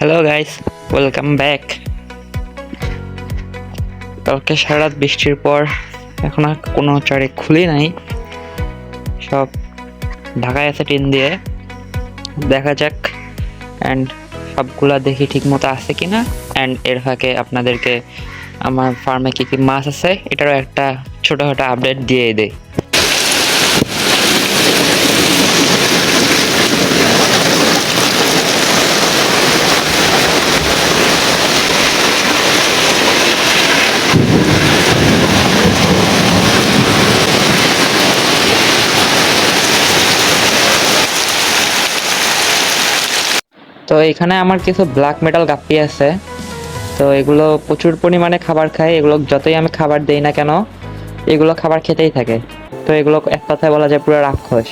Hello guys, welcome back. কালকে সারা রাত বৃষ্টির পর এখন আর কোনো চারে খুলি নাই, সব ঢাকায় আছে টিন দিয়ে। দেখা যাক অ্যান্ড সবগুলা দেখি ঠিক মতো আছে কিনা, অ্যান্ড এর ফাঁকে আপনাদেরকে আমার ফার্মে কী কী মাছ আছে এটারও একটা ছোটোখাটো আপডেট দিয়ে দেয়। তো এখানে আমার কিছু ব্ল্যাক মেটাল গাপ্পি আছে। তো এগুলো প্রচুর পরিমাণে খাবার খায়, এগুলো যতই আমি খাবার দেই না কেন এগুলো খাবার খেতেই থাকে। তো এগুলো এক কথায় বলা যায় পুরো রাক্ষস।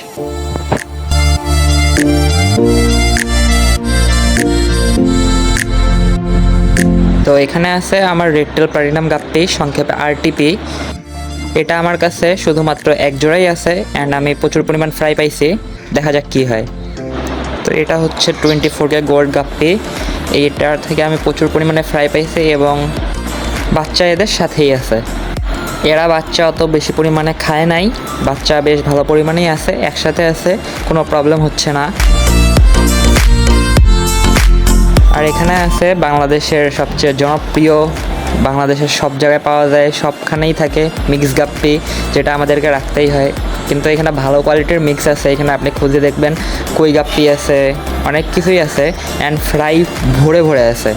তো এখানে আছে আমার রেডটেল প্লাটিনাম গাপ্পি, সংক্ষেপে আরটিপি। এটা আমার কাছে শুধুমাত্র এক জোড়াই আছে অ্যান্ড আমি প্রচুর পরিমাণ ফ্রাই পাইছি, দেখা যাক কি হয়। তো এটা হচ্ছে 24K গোল্ড গাপ্পি। এইটার থেকে আমি প্রচুর পরিমাণে ফ্রাই পাইছি এবং বাচ্চা এদের সাথেই আছে। এরা বাচ্চা অত বেশি পরিমাণে খায় নাই, বাচ্চা বেশ ভালো পরিমাণেই আছে, একসাথে আছে, কোনো প্রবলেম হচ্ছে না। আর এখানে আছে বাংলাদেশের সবচেয়ে জনপ্রিয়, বাংলাদেশের সব জায়গায় পাওয়া যায়, সবখানেই থাকে মিক্স গাপ্পি, যেটা আমাদেরকে রাখতেই হয়। কিন্তু এখানে ভালো কোয়ালিটির মিক্স আছে, এখানে আপনি খুঁজে দেখবেন কই গাপ্পি আছে, অনেক কিছুই আছে অ্যান্ড ফ্রাই ভরে ভরে আছে।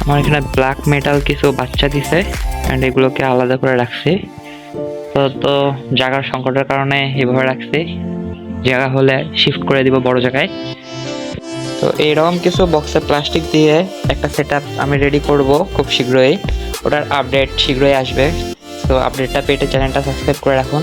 আমার এখানে ব্ল্যাক মেটাল কিছু বাচ্চা দিছে অ্যান্ড এগুলোকে আলাদা করে রাখছি। তো জায়গার সংকটের কারণে এভাবে রাখছি, জায়গা হলে শিফট করে দিব বড় জায়গায়। তো এইরকম কিছু বক্সে প্লাস্টিক দিয়ে একটা সেটআপ আমি রেডি করব খুব শীঘ্রই, ওটার আপডেট শীঘ্রই আসবে। তো আপডেটটা পেতে চ্যানেলটা সাবস্ক্রাইব করে রাখুন।